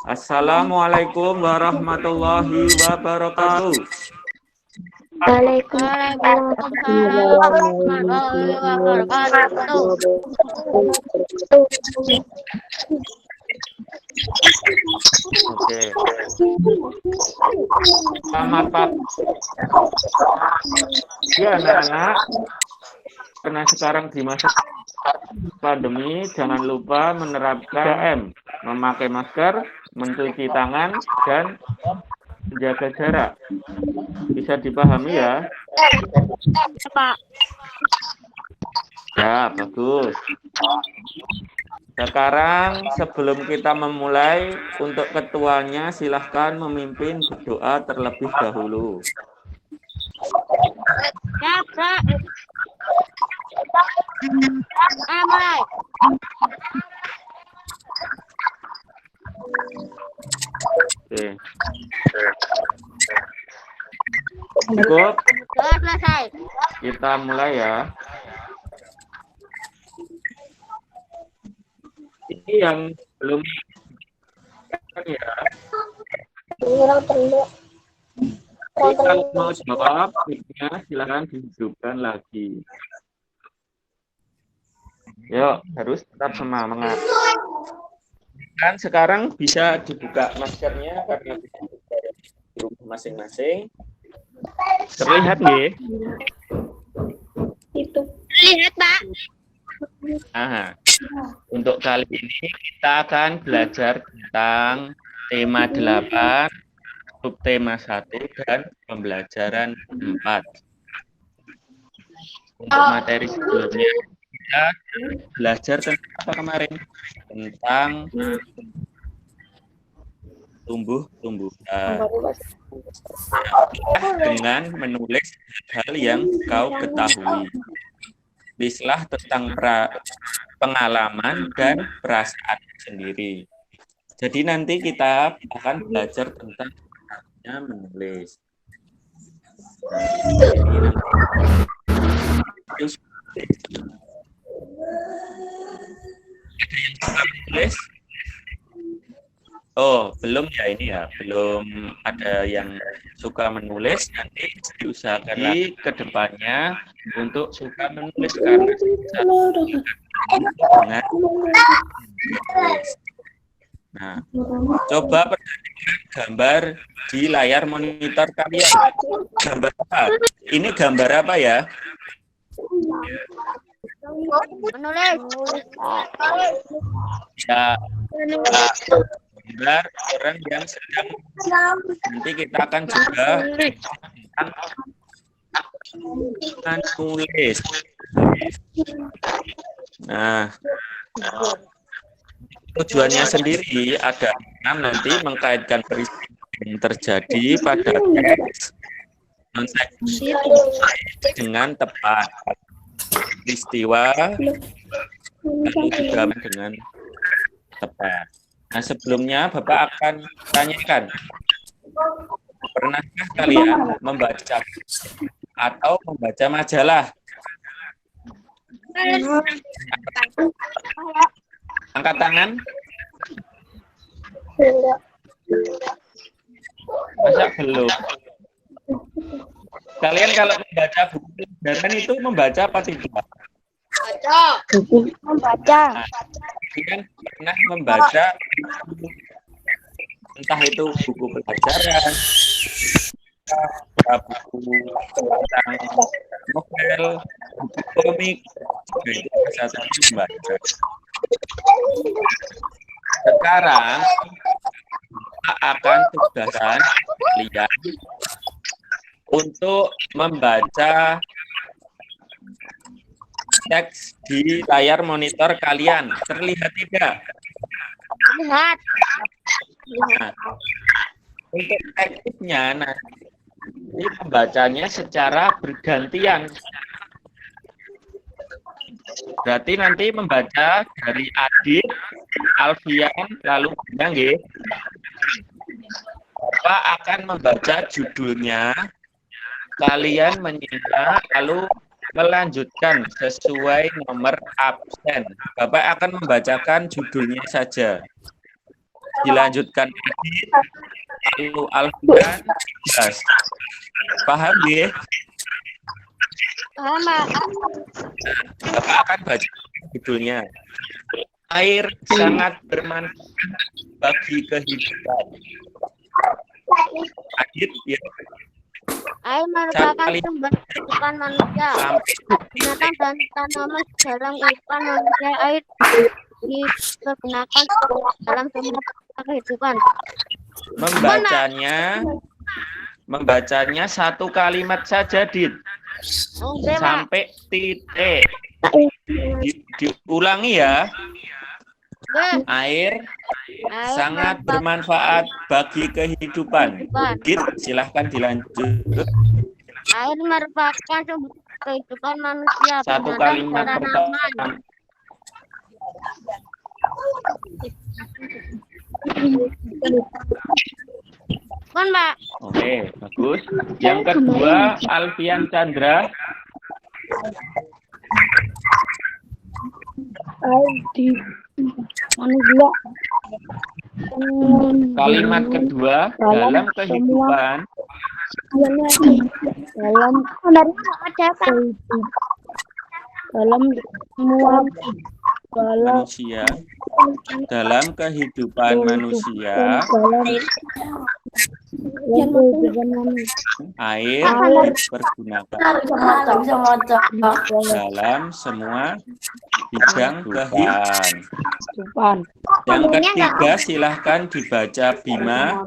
Assalamualaikum warahmatullahi wabarakatuh. Waalaikumsalam warahmatullahi wabarakatuh. Oke. Selamat pagi ya anak-anak. Karena sekarang di masa pandemi, jangan lupa menerapkan 3M, memakai masker, mencuci tangan, dan menjaga jarak. Bisa dipahami ya? Pak. Ya, bagus. Sekarang sebelum kita memulai, untuk ketuanya silahkan memimpin berdoa terlebih dahulu. Ya, Pak. Mulai. Oke. Cukup? Sudah selesai. Kita mulai ya. Ini yang belum ya. Jadi kalau mau jawab, silakan dihidupkan lagi. Yuk, harus tetap semangat. Kan sekarang bisa dibuka maskernya karena di rumah masing-masing. Terlihat nggih? Itu. Lihat, Pak. Nah, untuk kali ini kita akan belajar tentang tema 8, subtema 1, dan pembelajaran 4. Untuk materi sebelumnya, kita belajar tentang apa kemarin? Tentang tumbuh-tumbuhan. Dengan menulis hal yang kau ketahui. Tulislah tentang pengalaman dan perasaan sendiri. Jadi nanti kita akan belajar tentang menulis. Ada yang suka menulis? Oh, belum ya ini ya, belum ada yang suka menulis. Nanti diusahakan lagi ke depannya untuk suka menulis karena bisa dengan menulis. Nah, coba perhatikan gambar di layar monitor kalian. Gambar apa? Ini gambar apa ya? Menulis. Ya, gambar orang yang sedang. Nanti kita akan juga menulis. Nah, tujuannya sendiri ada nanti mengkaitkan peristiwa yang terjadi pada teks dengan tepat, peristiwa lalu juga dengan tepat. Nah, sebelumnya Bapak akan tanyakan, pernahkah kalian membaca atau membaca majalah? Angkat tangan. Masa belum? Kalian kalau membaca buku pelajaran itu membaca apa tidak? Membaca. Nah, kalian pernah membaca entah itu buku pelajaran, buku tentang novel, buku komik, itu bisa membaca. Sekarang kita akan tugaskan kalian untuk membaca teks di layar monitor kalian. Terlihat tidak? Lihat. Nah, untuk tekniknya nanti membacanya secara bergantian. Berarti nanti membaca dari Adit, Alfian, lalu Bintang, nggih. Bapak akan membaca judulnya, kalian menyimak, lalu melanjutkan sesuai nomor absen. Bapak akan membacakan judulnya saja. dilanjutkan Adit, lalu Alfian, Gas. Paham ya? Paham, Pak. Bapak akan baca judulnya. Air sangat bermanfaat bagi kehidupan. Adit, ya. Air merupakan sumber kehidupan manusia. Binatang dan tanaman dalam kehidupan manusia, air dipergunakan dalam semua kehidupan. Membacanya satu kalimat saja, Dit. Oke, Pak. Sampai titik. Diulangi ya. Oke. Air sangat bermanfaat bagi kehidupan. Dit, silahkan dilanjut. Air merupakan sumber kehidupan manusia. Satu Binatang kalimat dan tanaman. Kan, Pak. Oke, bagus. Yang kedua, Alfian Chandra. Kalimat kedua, dalam kehidupan dalam semua manusia, dalam kehidupan manusia, air dipergunakan dalam semua bidang kehidupan. Yang ketiga, silahkan dibaca Bima.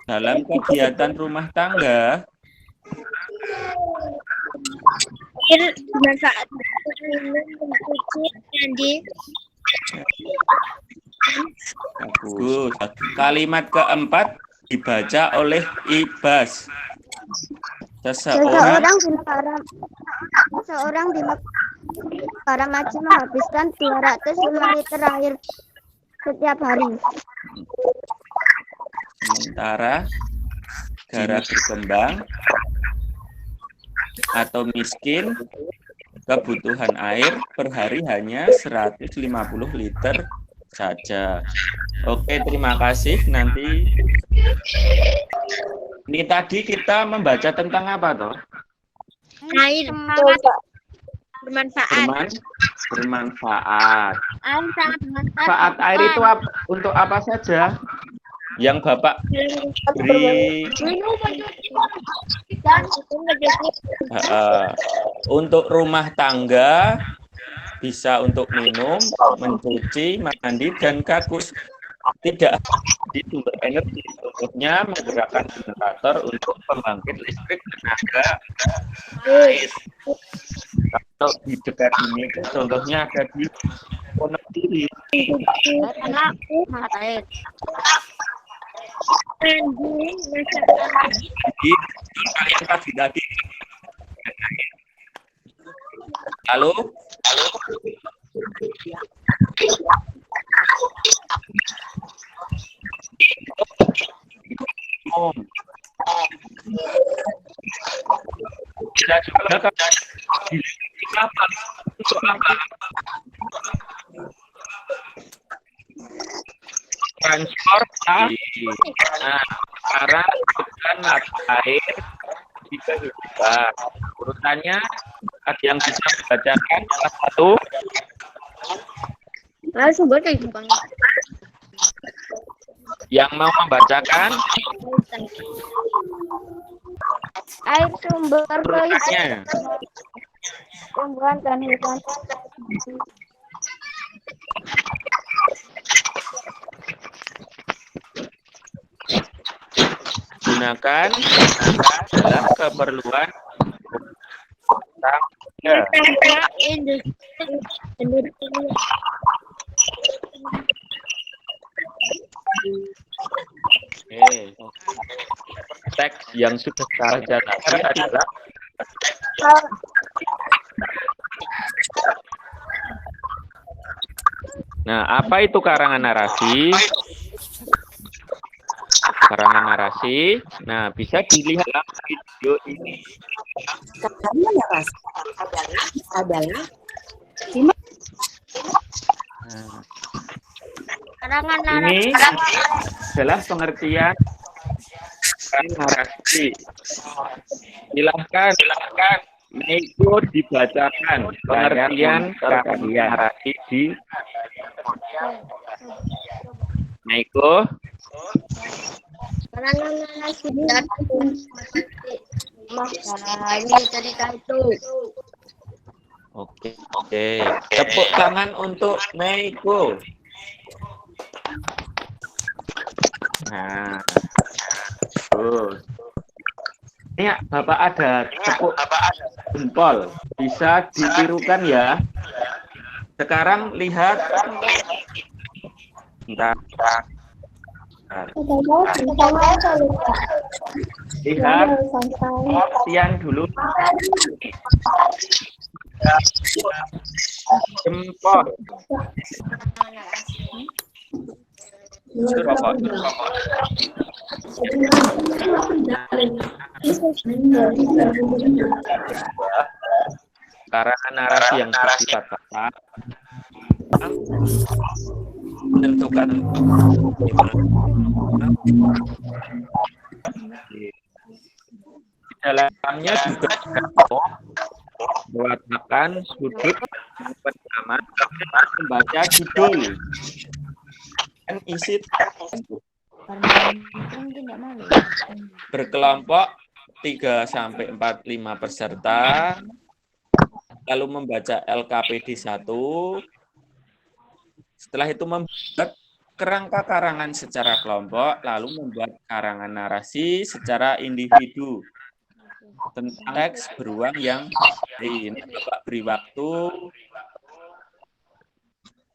Dalam kegiatan rumah tangga, air bermanfaat mandi. bagus. Kalimat keempat dibaca oleh Ibas. Seseorang di para maji menghabiskan 205 liter air setiap hari. sementara negara berkembang atau miskin, kebutuhan air per hari hanya 150 liter saja. Oke, terima kasih. Nanti ini tadi kita membaca tentang apa toh? Air bermanfaat. Bermanfaat. Air sangat bermanfaat. Manfaat air itu untuk apa saja? Yang Bapak beri untuk rumah tangga, bisa untuk minum, mencuci, mandi, dan kakus. Tidak di sumber energi, contohnya menggerakkan generator untuk pembangkit listrik tenaga air. Kalau di dekat ini, contohnya ada di Wonogiri. Air. Jadi kalian tadi. Halo. Kita juga kan untuk apa? Transportasi. Nah, sekarang bukan air di kehidupan. Urutannya ada yang bisa dibacakan salah satu. Sumber kehidupan. Yang mau membacakan Air sumber urutannya. tumbuhan dan hewan. Gunakan dalam keperluan tangga. Teks yang sudah saya baca adalah Nah, apa itu karangan narasi? karangan narasi. Nah, bisa dilihat video ini. Karangan narasi adalah Karangan ini narasi. adalah pengertian narasi. Silahkan ikut dibacakan pengertian karangan narasi di Meiko. Karangan narasi dan ini cerita itu. Oke. Tepuk tangan untuk Meiko. Nah, ini Bapak ada tepuk jempol, bisa ditirukan ya. Sekarang lihat, lihat Tian dulu. Jempol. Itu rokok. Karangan narasi yang bersifat tepat menentukan di dalamnya juga meletakkan sudut pertama membaca judul dan isi berkelompok 3-5 peserta, lalu membaca LKPD 1, setelah itu membuat kerangka karangan secara kelompok, lalu membuat karangan narasi secara individu tentang teks beruang yang ini Bapak beri waktu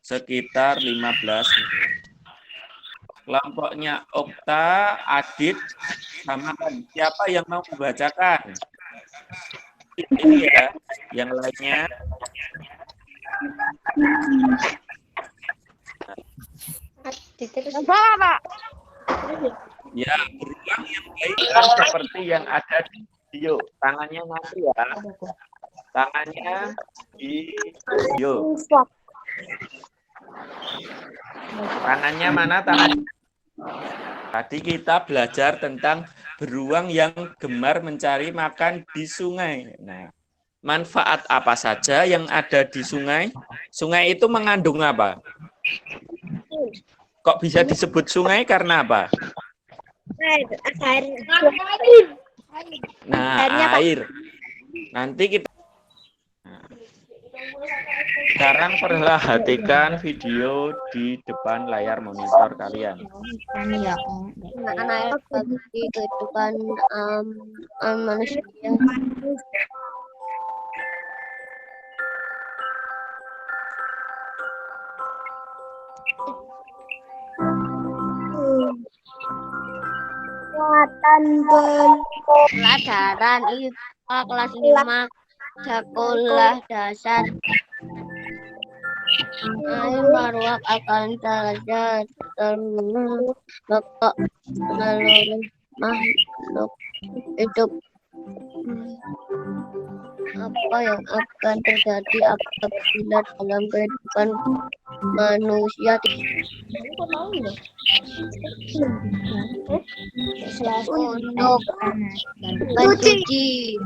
sekitar 15 menit. Kelompoknya Okta, Adit, sama siapa yang mau membacakan? Ini ya, yang lainnya. Ya, berulang yang baik seperti yang ada di video. Tangannya nanti ya. Tangannya di video. Tangannya mana tangan? Tadi kita belajar tentang beruang yang gemar mencari makan di sungai. Nah, manfaat apa saja yang ada di sungai? Sungai itu mengandung apa? Kok bisa disebut sungai karena apa? Nah, air. Nanti kita sekarang perhatikan video di depan layar monitor kalian. Anak-anak bagi kehidupan manusia. Pelajaran IPA kelas 5 sekolah dasar. Air marwak akan saja termenung pokok seluruh makhluk hidup. Apa yang akan terjadi apabila dalam kehidupan manusia untuk mencuci.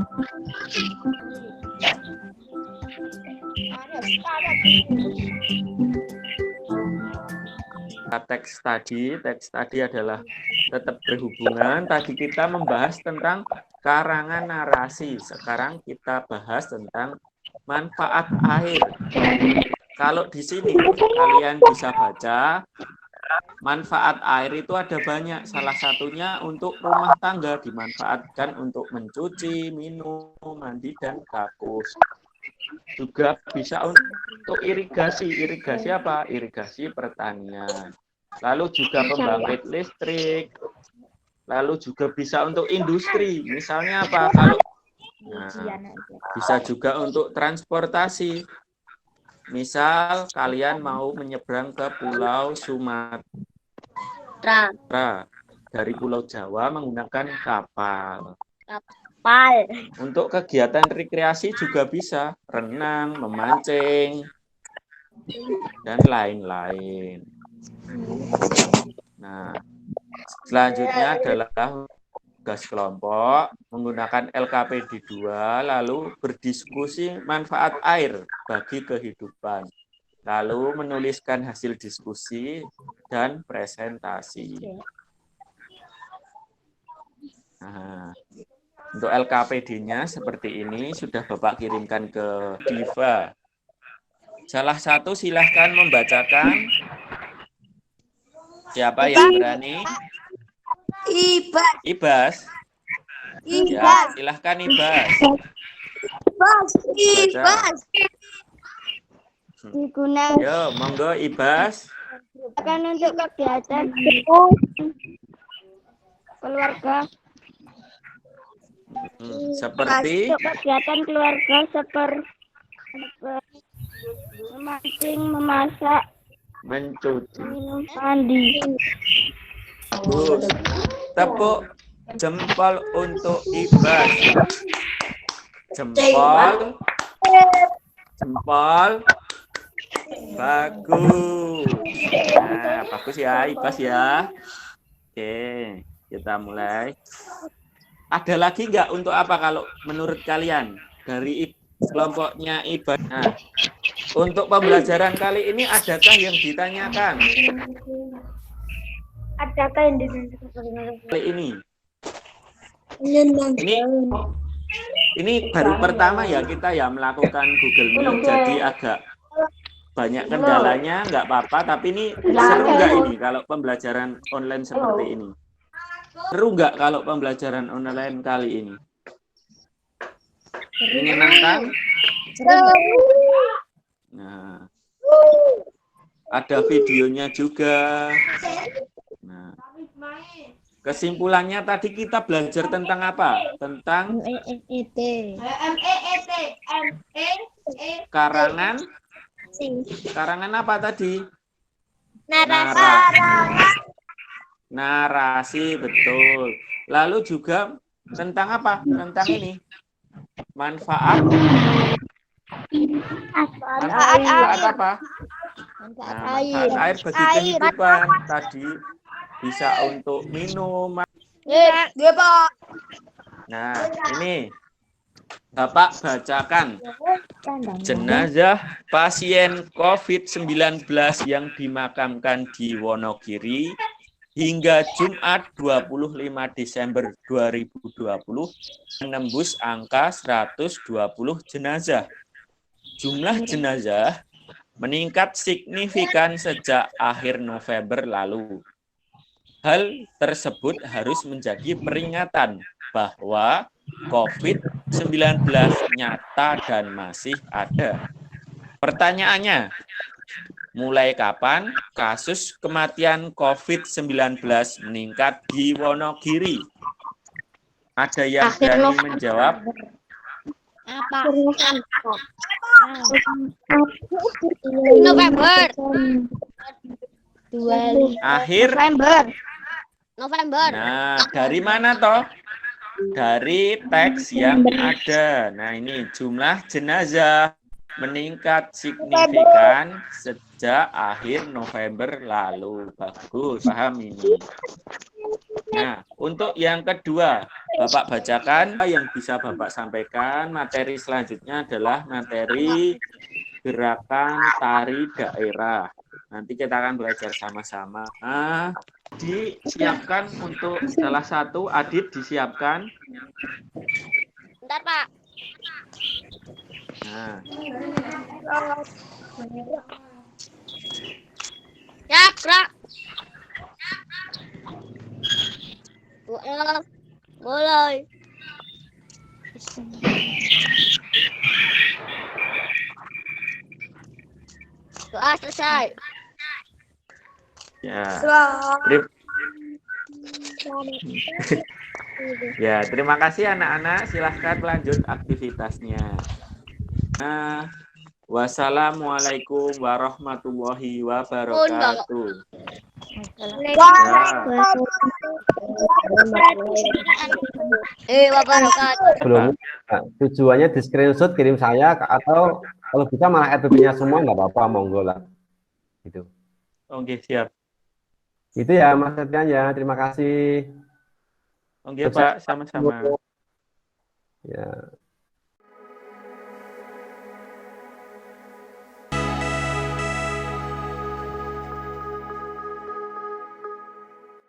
Teks tadi adalah tetap berhubungan. Tadi kita membahas tentang karangan narasi. Sekarang kita bahas tentang manfaat air. Kalau di sini kalian bisa baca, manfaat air itu ada banyak. Salah satunya untuk rumah tangga, dimanfaatkan untuk mencuci, minum, mandi, dan kakus. Juga bisa untuk irigasi. Irigasi apa? Irigasi pertanian. Lalu juga pembangkit listrik. Lalu juga bisa untuk industri. Misalnya apa? Kalau bisa juga untuk transportasi. Misal kalian mau menyeberang ke Pulau Sumatera. dari Pulau Jawa menggunakan kapal. Pal. Untuk kegiatan rekreasi juga bisa renang, memancing, dan lain-lain. Nah, selanjutnya adalah tugas kelompok menggunakan LKPD 2, lalu berdiskusi manfaat air bagi kehidupan, lalu menuliskan hasil diskusi dan presentasi. Nah, untuk LKPD-nya seperti ini sudah Bapak kirimkan ke Diva. Salah satu silahkan membacakan. Siapa yang berani? Ibas. Ibas. Ya, Ibas. silahkan Ibas. Ibas. Digunakan Yo, monggo Ibas. untuk kegiatan keluarga. Seperti Untuk kegiatan keluarga seperti memancing, memasak, mencuci. minum mandi. Bagus. Tepuk jempol untuk Ibas. Jempol. Jempol. Bagus. Nah, bagus ya Ibas ya. Oke, kita mulai. Ada lagi nggak untuk apa kalau menurut kalian dari kelompoknya Ibas? Nah, untuk pembelajaran kali ini adakah yang ditanyakan? Adakah yang Kali ini? Ini baru pertama ya kita ya melakukan Google Meet, jadi agak banyak kendalanya, nggak apa-apa. Tapi ini seru nggak ini kalau pembelajaran online seperti ini? Seru nggak kalau pembelajaran online kali ini? Menyenangkan? Nah, ada videonya juga. Nah, kesimpulannya tadi kita belajar tentang apa? Tentang karangan. Karangan apa tadi? Narasi, betul. Lalu juga tentang apa? Tentang ini. Manfaat apa? Nah, manfaat air bagi kehidupan tadi bisa untuk minum. Nah, ini Bapak bacakan jenazah pasien COVID-19 yang dimakamkan di Wonogiri hingga Jumat 25 Desember 2020 menembus angka 120 jenazah. Jumlah jenazah meningkat signifikan sejak akhir November lalu. Hal tersebut harus menjadi peringatan bahwa COVID-19 nyata dan masih ada. Pertanyaannya, mulai kapan kasus kematian COVID-19 meningkat di Wonogiri? Ada yang berani menjawab? November. Akhir November. Nah, dari mana toh? Dari teks yang ada. Nah, ini jumlah jenazah meningkat signifikan sejak akhir November lalu. Bagus, paham ini. Nah, untuk yang kedua, Bapak bacakan yang bisa Bapak sampaikan. Materi selanjutnya adalah materi gerakan tari daerah. Nanti kita akan belajar sama-sama. Nah, disiapkan untuk salah satu. Adit disiapkan. Bentar, Pak. Nah. Ya, Kak. Mulai. Doa selesai. Ya. Ya, terima kasih anak-anak. Silahkan lanjut aktivitasnya. Nah, wassalamualaikum warahmatullahi wabarakatuh. Waalaikumsalam. Wabarakatuh. Belum. Nah, tujuannya di screenshot kirim saya atau kalau bisa malah RPP-nya semua nggak apa-apa, monggo lah. Gitu. Oke, siap. Itu ya Mas Septian ya. Terima kasih. Oke, Pak, sama-sama. Ya.